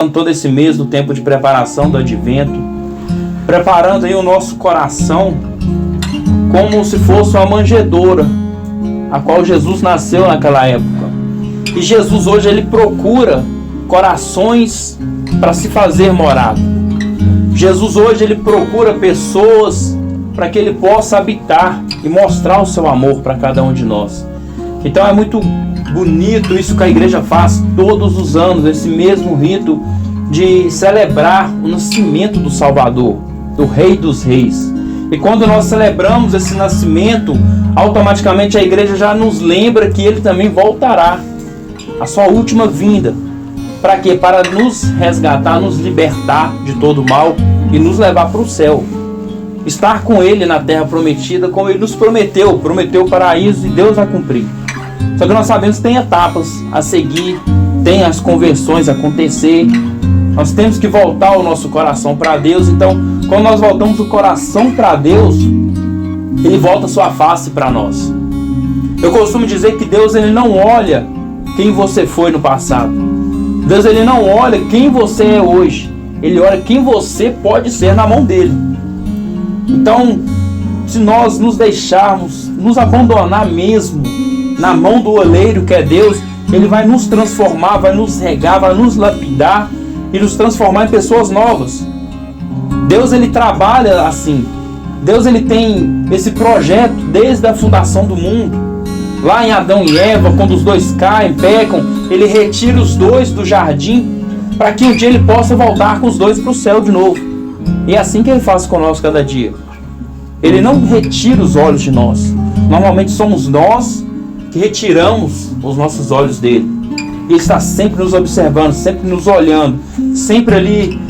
todo esse mês do tempo de preparação do Advento, preparando aí o nosso coração como se fosse uma manjedoura, a qual Jesus nasceu naquela época. E Jesus hoje ele procura corações para se fazer morada. Jesus hoje ele procura pessoas para que ele possa habitar e mostrar o seu amor para cada um de nós. Então é muito bonito isso que a igreja faz todos os anos, esse mesmo rito de celebrar o nascimento do Salvador, do Rei dos Reis. E quando nós celebramos esse nascimento, automaticamente a igreja já nos lembra que ele também voltará, a sua última vinda. Para quê? Para nos resgatar, nos libertar de todo mal e nos levar para o céu. Estar com ele na terra prometida, como ele nos prometeu o paraíso e Deus vai cumprir. Só que nós sabemos que tem etapas a seguir, tem as conversões a acontecer. Nós temos que voltar o nosso coração para Deus. Então, quando nós voltamos o coração para Deus, ele volta a sua face para nós. Eu costumo dizer que Deus ele não olha quem você foi no passado. Deus ele não olha quem você é hoje. Ele olha quem você pode ser na mão dele. Então, se nós nos deixarmos, nos abandonar mesmo na mão do oleiro que é Deus, ele vai nos transformar, vai nos regar, vai nos lapidar e nos transformar em pessoas novas. Deus ele trabalha assim. Deus ele tem esse projeto desde a fundação do mundo. Lá em Adão e Eva, quando os dois caem, pecam, ele retira os dois do jardim para que um dia ele possa voltar com os dois para o céu de novo. E é assim que ele faz conosco cada dia. Ele não retira os olhos de nós. Normalmente somos nós que retiramos os nossos olhos dele. Ele está sempre nos observando, sempre nos olhando, sempre ali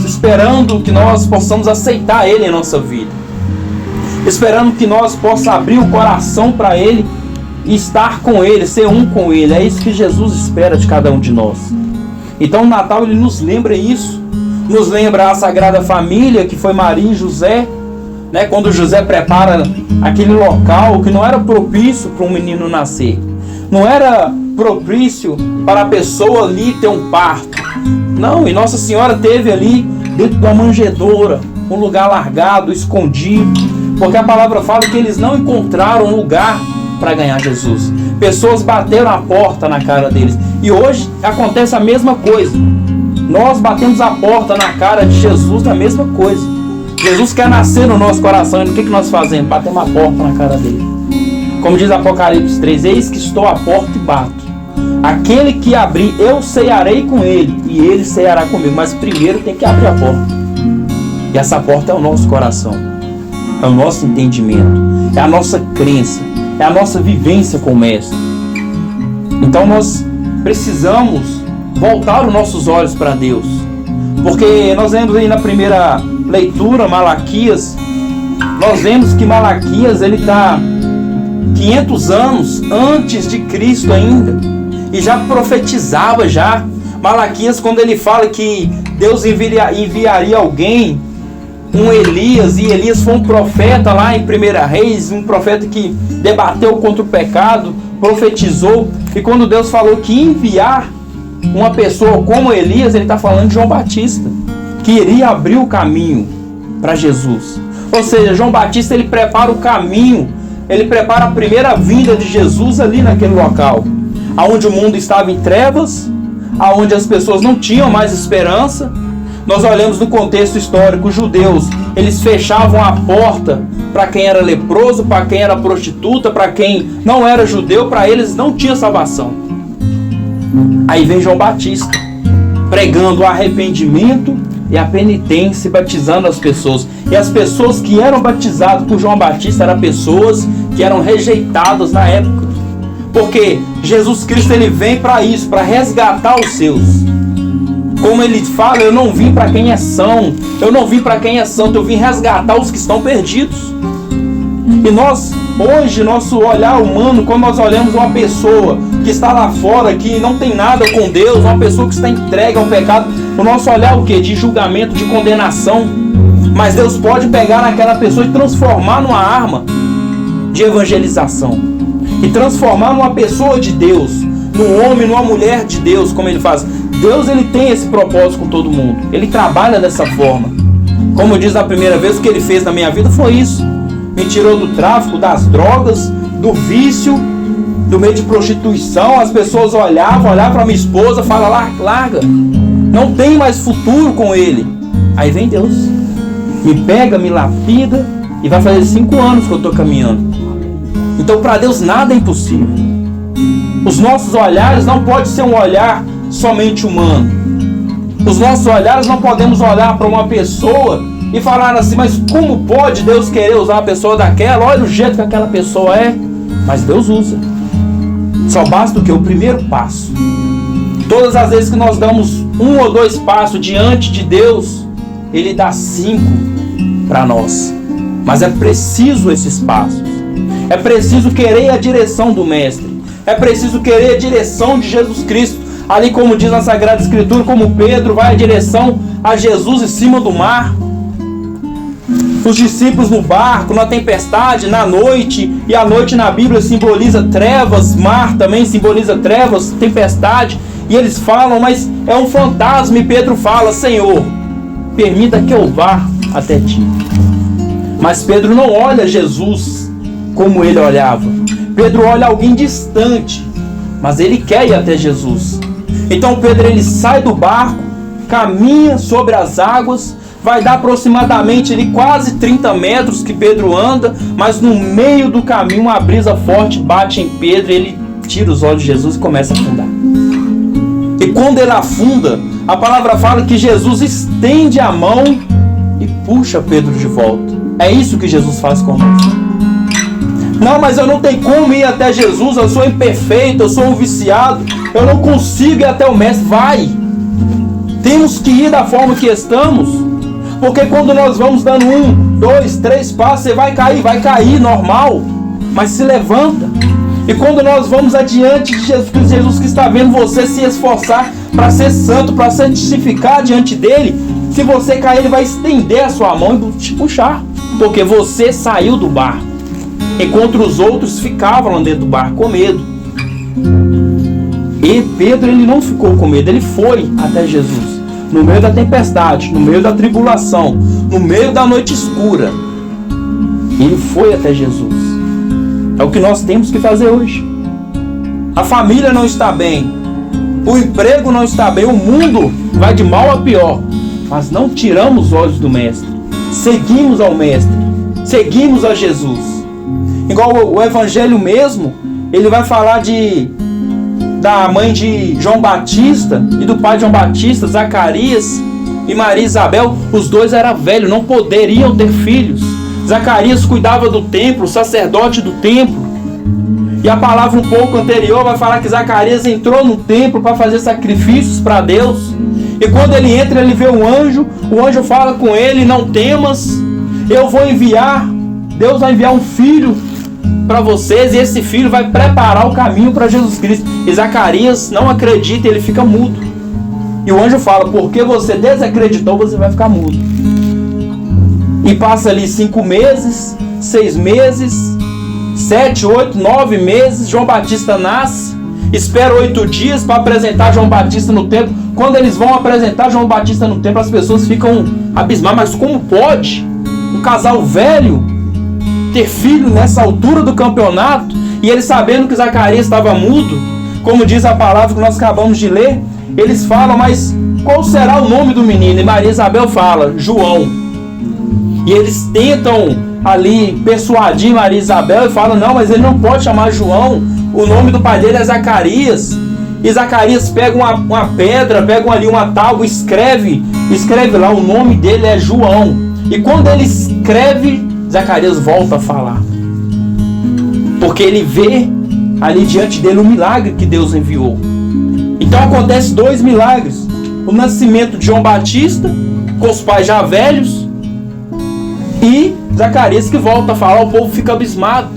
esperando que nós possamos aceitar ele em nossa vida. Esperando que nós possamos abrir o coração para ele e estar com ele, ser um com ele. É isso que Jesus espera de cada um de nós. Então o Natal ele nos lembra isso. Nos lembra a Sagrada Família, que foi Maria e José, né? Quando José prepara aquele local que não era propício para um menino nascer. Não era propício para a pessoa ali ter um parto. Não, e Nossa Senhora teve ali dentro de uma manjedoura, um lugar largado, escondido. Porque a palavra fala que eles não encontraram lugar para ganhar Jesus. Pessoas bateram a porta na cara deles. E hoje acontece a mesma coisa. Nós batemos a porta na cara de Jesus da mesma coisa. Jesus quer nascer no nosso coração. E o que nós fazemos? Batemos a porta na cara dele. Como diz Apocalipse 3, eis que estou à porta e bato. Aquele que abrir, eu cearei com ele, e ele ceará comigo. Mas primeiro tem que abrir a porta. E essa porta é o nosso coração. É o nosso entendimento. É a nossa crença. É a nossa vivência com o Mestre. Então nós precisamos voltar os nossos olhos para Deus. Porque nós vemos aí na primeira leitura, Malaquias, nós vemos que Malaquias ele está 500 anos antes de Cristo ainda. E já profetizava já. Malaquias, quando ele fala que Deus enviaria alguém, um Elias, e Elias foi um profeta lá em 1 Reis, um profeta que debateu contra o pecado, profetizou. E quando Deus falou que enviar uma pessoa como Elias, ele está falando de João Batista, que iria abrir o caminho para Jesus. Ou seja, João Batista ele prepara o caminho, ele prepara a primeira vinda de Jesus ali naquele local, aonde o mundo estava em trevas, aonde as pessoas não tinham mais esperança. Nós olhamos no contexto histórico, os judeus, eles fechavam a porta para quem era leproso, para quem era prostituta, para quem não era judeu, para eles não tinha salvação. Aí vem João Batista, pregando o arrependimento e a penitência, batizando as pessoas. E as pessoas que eram batizadas por João Batista eram pessoas que eram rejeitadas na época. Porque Jesus Cristo ele vem para isso, para resgatar os seus. Como ele fala, eu não vim para quem é são, eu não vim para quem é santo, eu vim resgatar os que estão perdidos. E nós, hoje, nosso olhar humano, quando nós olhamos uma pessoa que está lá fora, que não tem nada com Deus, uma pessoa que está entregue ao pecado, o nosso olhar é o quê? De julgamento, de condenação. Mas Deus pode pegar naquela pessoa e transformar numa arma de evangelização. E transformar numa pessoa de Deus, num homem, numa mulher de Deus, como ele faz. Deus, ele tem esse propósito com todo mundo. Ele trabalha dessa forma. Como diz a primeira vez, o que ele fez na minha vida foi isso. Me tirou do tráfico, das drogas, do vício, do meio de prostituição. As pessoas olhavam para minha esposa, falavam, larga, não tem mais futuro com ele. Aí vem Deus, me pega, me lapida, e vai fazer 5 anos que eu estou caminhando. Então para Deus nada é impossível. Os nossos olhares não pode ser um olhar somente humano. Os nossos olhares não podemos olhar para uma pessoa e falar assim, mas como pode Deus querer usar uma pessoa daquela? Olha o jeito que aquela pessoa é. Mas Deus usa. Só basta o que? O primeiro passo. Todas as vezes que nós damos 1 ou 2 passos diante de Deus, Ele dá 5 para nós. Mas é preciso esses passos. É preciso querer a direção do Mestre. É preciso querer a direção de Jesus Cristo. Ali como diz na Sagrada Escritura, como Pedro vai em direção a Jesus em cima do mar. Os discípulos no barco, na tempestade, na noite. E a noite na Bíblia simboliza trevas. Mar também simboliza trevas, tempestade. E eles falam, mas é um fantasma. E Pedro fala, Senhor, permita que eu vá até ti. Mas Pedro não olha Jesus como ele olhava. Pedro olha alguém distante, mas ele quer ir até Jesus. Então Pedro, ele sai do barco, caminha sobre as águas, vai dar aproximadamente ali quase 30 metros que Pedro anda, mas no meio do caminho uma brisa forte bate em Pedro e ele tira os olhos de Jesus e começa a afundar. E quando ele afunda, a palavra fala que Jesus estende a mão e puxa Pedro de volta. É isso que Jesus faz com nós. Não, mas eu não tenho como ir até Jesus, eu sou imperfeito, eu sou um viciado, eu não consigo ir até o Mestre. Vai! Temos que ir da forma que estamos, porque quando nós vamos dando 1, 2, 3 passos, você vai cair, normal, mas se levanta. E quando nós vamos adiante de Jesus, Jesus que está vendo você se esforçar para ser santo, para santificar diante dele, se você cair, ele vai estender a sua mão e te puxar, porque você saiu do barco. Enquanto os outros ficavam lá dentro do barco com medo. E Pedro, ele não ficou com medo, ele foi até Jesus. No meio da tempestade, no meio da tribulação, no meio da noite escura. Ele foi até Jesus. É o que nós temos que fazer hoje. A família não está bem, o emprego não está bem, o mundo vai de mal a pior. Mas não tiramos os olhos do Mestre. Seguimos ao Mestre, seguimos a Jesus. Igual o Evangelho mesmo, ele vai falar da mãe de João Batista e do pai de João Batista, Zacarias e Maria Isabel. Os dois eram velhos, não poderiam ter filhos. Zacarias cuidava do templo, o sacerdote do templo. E a palavra um pouco anterior vai falar que Zacarias entrou no templo para fazer sacrifícios para Deus. E quando ele entra, ele vê o anjo fala com ele, não temas, eu vou enviar, Deus vai enviar um filho para vocês, e esse filho vai preparar o caminho para Jesus Cristo. E Zacarias não acredita, ele fica mudo. E o anjo fala, porque você desacreditou, você vai ficar mudo. E passa ali 5 meses, 6 meses, 7, 8, 9 meses, João Batista nasce, espera 8 dias para apresentar João Batista no templo. Quando eles vão apresentar João Batista no templo, as pessoas ficam abismadas, mas como pode um casal velho ter filho nessa altura do campeonato? E eles, sabendo que Zacarias estava mudo, como diz a palavra que nós acabamos de ler, eles falam, mas qual será o nome do menino? E Maria Isabel fala, João. E eles tentam ali persuadir Maria Isabel e falam, não, mas ele não pode chamar João, o nome do pai dele é Zacarias. E Zacarias pega uma pedra, pega ali uma tábua, escreve lá, o nome dele é João. E quando ele escreve, Zacarias volta a falar, porque ele vê ali diante dele o milagre que Deus enviou. Então acontece 2 milagres: o nascimento de João Batista, com os pais já velhos, e Zacarias que volta a falar, o povo fica abismado.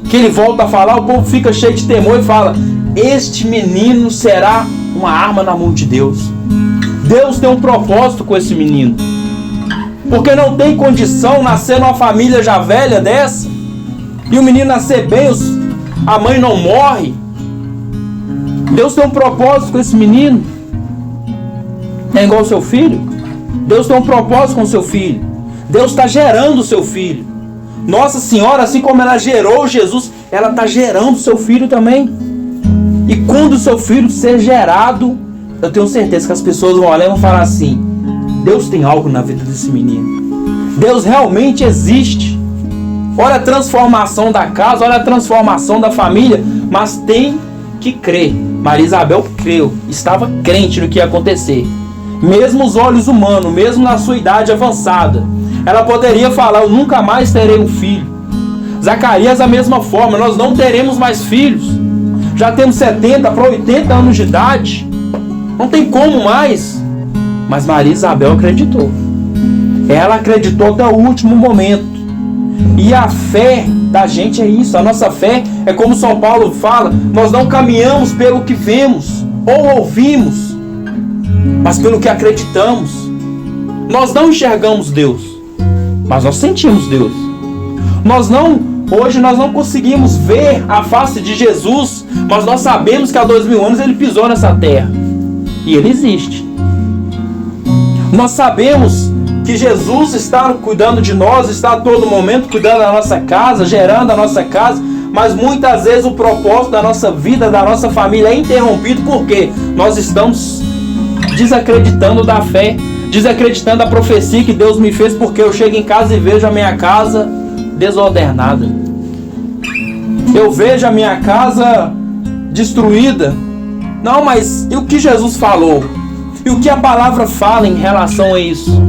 Que ele volta a falar, o povo fica cheio de temor e fala, este menino será uma arma na mão de Deus. Deus tem um propósito com esse menino. Porque não tem condição nascer numa família já velha dessa, e o menino nascer bem, a mãe não morre. Deus tem um propósito com esse menino. É igual ao seu filho. Deus tem um propósito com o seu filho. Deus está gerando o seu filho. Nossa Senhora, assim como ela gerou Jesus, ela está gerando o seu filho também. E quando o seu filho ser gerado, eu tenho certeza que as pessoas vão olhar e vão falar assim: Deus tem algo na vida desse menino. Deus realmente existe. Olha a transformação da casa, olha a transformação da família. Mas tem que crer. Maria Isabel creu, estava crente no que ia acontecer. Mesmo os olhos humanos, mesmo na sua idade avançada, ela poderia falar: eu nunca mais terei um filho. Zacarias, da mesma forma: nós não teremos mais filhos. Já temos 70 para 80 anos de idade. Não tem como mais. Mas Maria Isabel acreditou. Ela acreditou até o último momento. E a fé da gente é isso. A nossa fé é como São Paulo fala: nós não caminhamos pelo que vemos ou ouvimos, mas pelo que acreditamos. Nós não enxergamos Deus, mas nós sentimos Deus. Hoje nós não conseguimos ver a face de Jesus, mas nós sabemos que há 2000 anos ele pisou nessa terra. E ele existe. Nós sabemos que Jesus está cuidando de nós, está a todo momento cuidando da nossa casa, gerando a nossa casa, mas muitas vezes o propósito da nossa vida, da nossa família é interrompido porque nós estamos desacreditando da fé, desacreditando da profecia que Deus me fez, porque eu chego em casa e vejo a minha casa desordenada. Eu vejo a minha casa destruída. Não, mas e o que Jesus falou? E o que a palavra fala em relação a isso?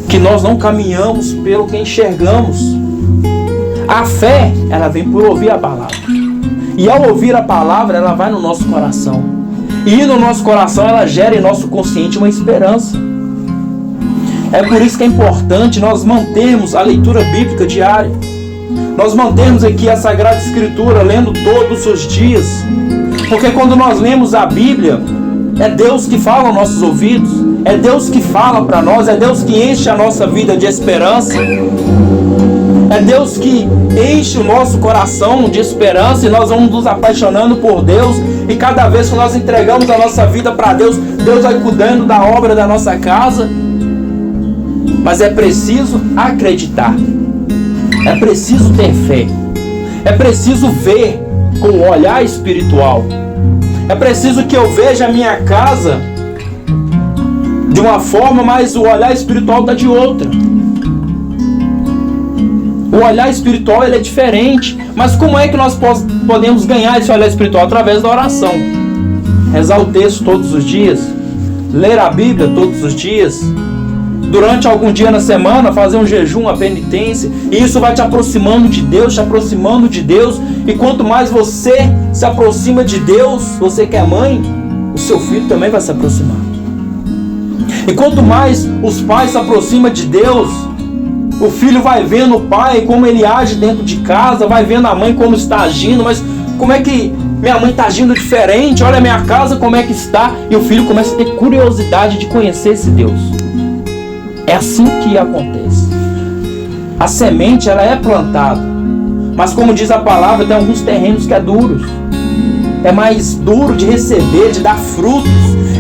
Que nós não caminhamos pelo que enxergamos. A fé, ela vem por ouvir a palavra. E ao ouvir a palavra, ela vai no nosso coração. E no nosso coração, ela gera em nosso consciente uma esperança. É por isso que é importante nós mantermos a leitura bíblica diária. Nós mantermos aqui a Sagrada Escritura, lendo todos os dias. Porque quando nós lemos a Bíblia, é Deus que fala aos nossos ouvidos, é Deus que fala para nós, é Deus que enche a nossa vida de esperança, é Deus que enche o nosso coração de esperança, e nós vamos nos apaixonando por Deus, e cada vez que nós entregamos a nossa vida para Deus, Deus vai cuidando da obra da nossa casa. Mas é preciso acreditar, é preciso ter fé, é preciso ver com o olhar espiritual. É preciso que eu veja a minha casa de uma forma, mas o olhar espiritual está de outra. O olhar espiritual ele é diferente. Mas como é que nós podemos ganhar esse olhar espiritual? Através da oração. Rezar o texto todos os dias, ler a Bíblia todos os dias, durante algum dia na semana fazer um jejum, uma penitência, e isso vai te aproximando de Deus, te aproximando de Deus. E quanto mais você se aproxima de Deus, você que é mãe, o seu filho também vai se aproximar. E quanto mais os pais se aproximam de Deus, o filho vai vendo o pai como ele age dentro de casa, vai vendo a mãe como está agindo. Mas como é que minha mãe está agindo diferente? Olha a minha casa como é que está. E o filho começa a ter curiosidade de conhecer esse Deus. É assim que acontece. A semente ela é plantada, mas como diz a palavra, tem alguns terrenos que é duros. É mais duro de receber, de dar frutos.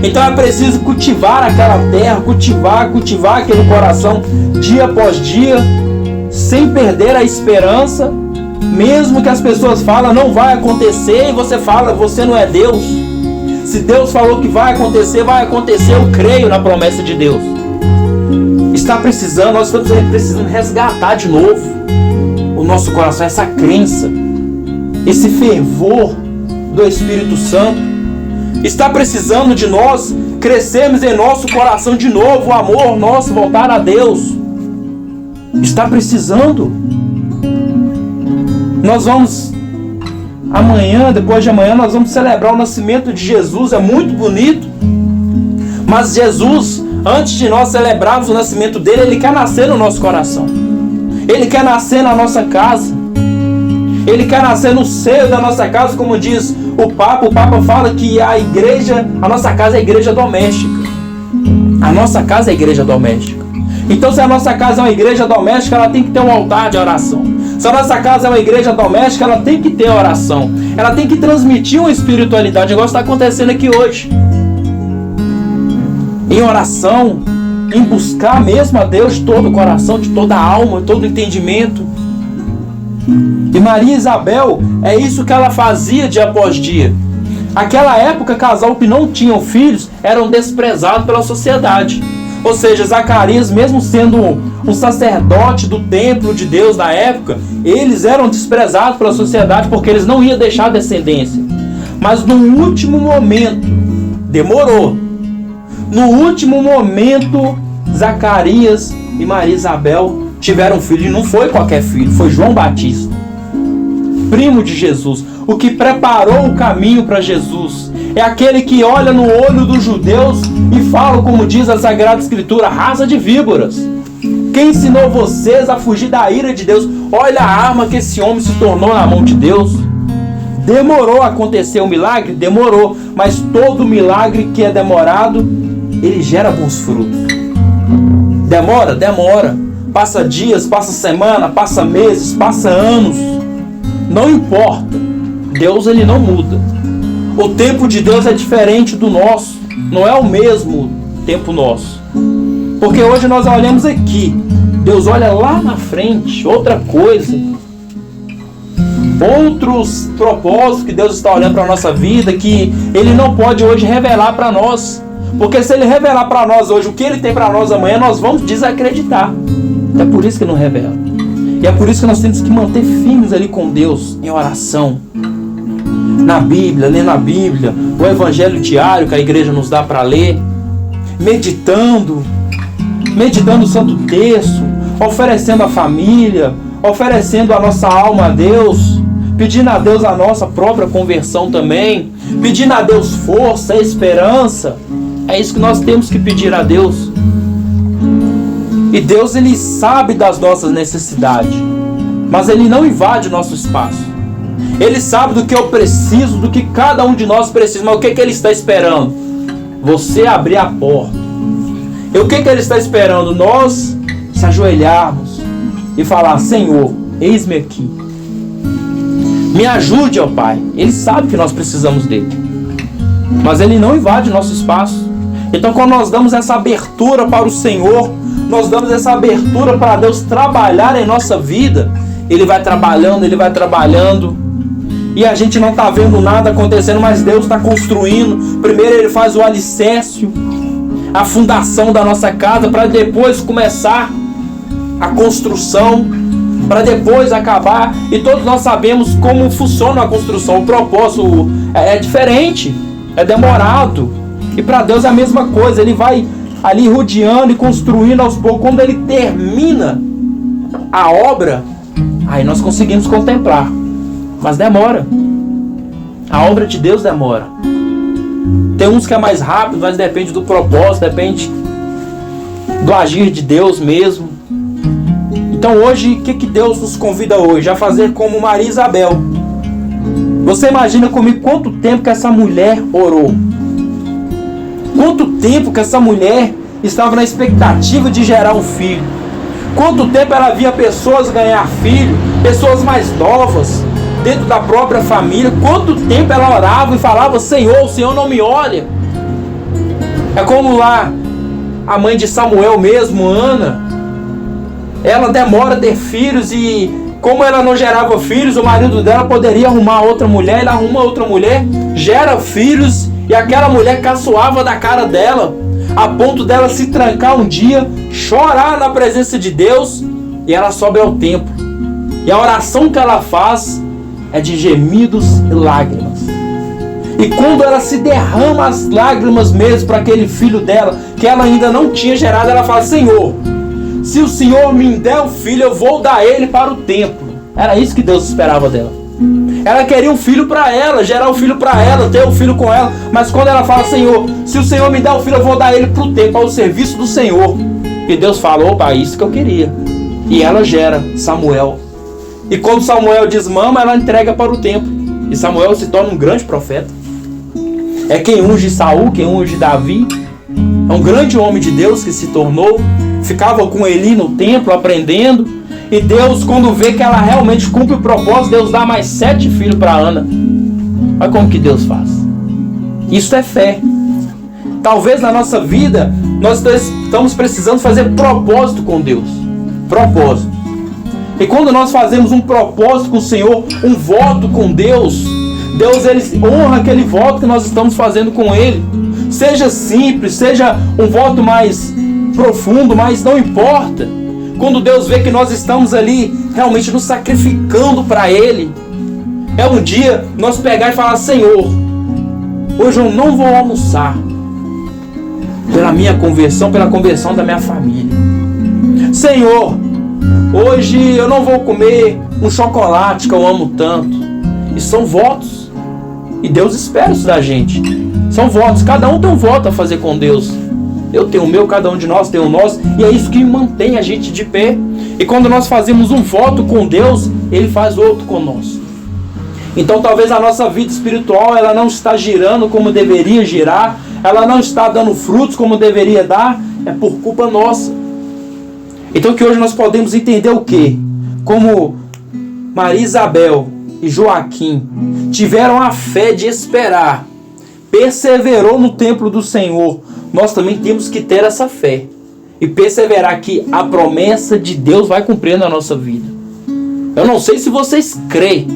Então é preciso cultivar aquela terra, cultivar aquele coração dia após dia, sem perder a esperança, mesmo que as pessoas falam não vai acontecer, e você fala, você não é Deus. Se Deus falou que vai acontecer, eu creio na promessa de Deus. Nós estamos precisando resgatar de novo o nosso coração, essa crença, esse fervor do Espírito Santo. Está precisando de nós crescermos em nosso coração de novo, o amor nosso voltar a Deus. Está precisando. Nós vamos amanhã, depois de amanhã, nós vamos celebrar o nascimento de Jesus. É muito bonito. Mas Jesus, antes de nós celebrarmos o nascimento dele, ele quer nascer no nosso coração. Ele quer nascer na nossa casa. Ele quer nascer no seio da nossa casa, como diz o Papa. O Papa fala que a igreja, a nossa casa é a igreja doméstica. A nossa casa é a igreja doméstica. Então, se a nossa casa é uma igreja doméstica, ela tem que ter um altar de oração. Se a nossa casa é uma igreja doméstica, ela tem que ter oração. Ela tem que transmitir uma espiritualidade, igual está acontecendo aqui hoje. em oração, em buscar mesmo a Deus de todo o coração, de toda a alma, de todo o entendimento. E Maria Isabel, é isso que ela fazia dia após dia. Aquela época, casal que não tinham filhos eram desprezados pela sociedade. Ou seja, Zacarias, mesmo sendo um sacerdote do templo de Deus na época, eles eram desprezados pela sociedade porque eles não iam deixar descendência. Mas no último momento, demorou. No último momento, Zacarias e Maria Isabel tiveram um filho. E não foi qualquer filho, foi João Batista, primo de Jesus. O que preparou o caminho para Jesus. É aquele que olha no olho dos judeus e fala, como diz a Sagrada Escritura, raça de víboras. Quem ensinou vocês a fugir da ira de Deus? Olha a arma que esse homem se tornou na mão de Deus. Demorou a acontecer o milagre? Demorou. Mas todo milagre que é demorado, ele gera bons frutos. Demora? Demora. Passa dias, passa semana, passa meses, passa anos. Não importa. Deus, ele não muda. O tempo de Deus é diferente do nosso. Não é o mesmo tempo nosso. Porque hoje nós olhamos aqui. Deus olha lá na frente. Outra coisa. Outros propósitos que Deus está olhando para a nossa vida, que Ele não pode hoje revelar para nós. Porque se Ele revelar para nós hoje o que Ele tem para nós amanhã, nós vamos desacreditar. É por isso que não revela. E é por isso que nós temos que manter firmes ali com Deus, em oração. Na Bíblia, lendo a Bíblia, o Evangelho diário que a igreja nos dá para ler. Meditando o Santo Texto, oferecendo a família, oferecendo a nossa alma a Deus, pedindo a Deus a nossa própria conversão também, pedindo a Deus força, esperança. É isso que nós temos que pedir a Deus. E Deus, Ele sabe das nossas necessidades, mas Ele não invade o nosso espaço. Ele sabe do que eu preciso, do que cada um de nós precisa, mas o que Ele está esperando? Você abrir a porta. E o que Ele está esperando? Nós se ajoelharmos e falar: Senhor, eis-me aqui. Me ajude, ó Pai. Ele sabe que nós precisamos dele, mas Ele não invade o nosso espaço. Então, quando nós damos essa abertura para o Senhor, nós damos essa abertura para Deus trabalhar em nossa vida, Ele vai trabalhando, e a gente não está vendo nada acontecendo, mas Deus está construindo. Primeiro Ele faz o alicerce, a fundação da nossa casa, para depois começar a construção, para depois acabar. E todos nós sabemos como funciona a construção. O propósito é diferente, é demorado. E para Deus é a mesma coisa. Ele vai ali rodeando e construindo aos poucos. Quando Ele termina a obra, aí nós conseguimos contemplar. Mas demora. A obra de Deus demora. Tem uns que é mais rápido, mas depende do propósito, depende do agir de Deus mesmo. Então hoje, o que Deus nos convida hoje? A fazer como Maria Isabel. Você imagina comigo quanto tempo que essa mulher orou. Quanto tempo que essa mulher estava na expectativa de gerar um filho. Quanto tempo ela via pessoas ganhar filho, pessoas mais novas, dentro da própria família. Quanto tempo ela orava e falava: Senhor, o Senhor não me olha. É como lá a mãe de Samuel mesmo, Ana. Ela demora a ter filhos e como ela não gerava filhos, o marido dela poderia arrumar outra mulher. Ele arruma outra mulher, gera filhos, e aquela mulher caçoava da cara dela, a ponto dela se trancar um dia, chorar na presença de Deus, e ela sobe ao templo. E a oração que ela faz é de gemidos e lágrimas. E quando ela se derrama as lágrimas mesmo para aquele filho dela, que ela ainda não tinha gerado, ela fala: Senhor, se o Senhor me der um filho, eu vou dar ele para o templo. Era isso que Deus esperava dela. Ela queria um filho para ela, gerar um filho para ela, ter um filho com ela. Mas quando ela fala: Senhor, se o Senhor me der um filho, eu vou dar ele para o templo, ao serviço do Senhor. E Deus falou: opa, isso que eu queria. E ela gera Samuel. E quando Samuel desmama, ela entrega para o templo. E Samuel se torna um grande profeta. É quem unge Saul, quem unge Davi. É um grande homem de Deus que se tornou. Ficava com Eli no templo aprendendo. E Deus, quando vê que ela realmente cumpre o propósito, Deus dá mais 7 filhos para Ana. Olha como que Deus faz. Isso é fé. Talvez na nossa vida nós estamos precisando fazer propósito com Deus. Propósito. E quando nós fazemos um propósito com o Senhor, um voto com Deus, Deus ele honra aquele voto que nós estamos fazendo com Ele. Seja simples, seja um voto mais profundo, mas não importa. Quando Deus vê que nós estamos ali realmente nos sacrificando para Ele, é um dia nós pegar e falar: Senhor, hoje eu não vou almoçar pela minha conversão, pela conversão da minha família. Senhor, hoje eu não vou comer um chocolate que eu amo tanto. E são votos. E Deus espera isso da gente. São votos. Cada um tem um voto a fazer com Deus. Eu tenho o meu, cada um de nós tem o nosso. E é isso que mantém a gente de pé. E quando nós fazemos um voto com Deus, Ele faz outro conosco. Então talvez a nossa vida espiritual ela não está girando como deveria girar. Ela não está dando frutos como deveria dar. É por culpa nossa. Então que hoje nós podemos entender o quê? Como Maria Isabel e Joaquim tiveram a fé de esperar, perseverou no templo do Senhor, nós também temos que ter essa fé e perseverar que a promessa de Deus vai cumprir na nossa vida. Eu não sei se vocês creem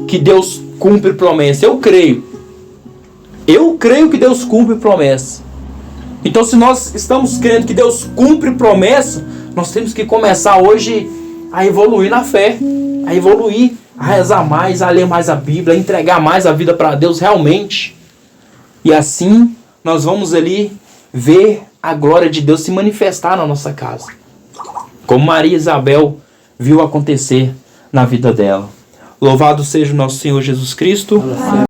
que Deus cumpre promessa. Eu creio que Deus cumpre promessa. Então se nós estamos crendo que Deus cumpre promessa, nós temos que começar hoje a evoluir na fé, a evoluir, a rezar mais, a ler mais a Bíblia, a entregar mais a vida para Deus realmente. E assim nós vamos ali ver a glória de Deus se manifestar na nossa casa. Como Maria Isabel viu acontecer na vida dela. Louvado seja o nosso Senhor Jesus Cristo.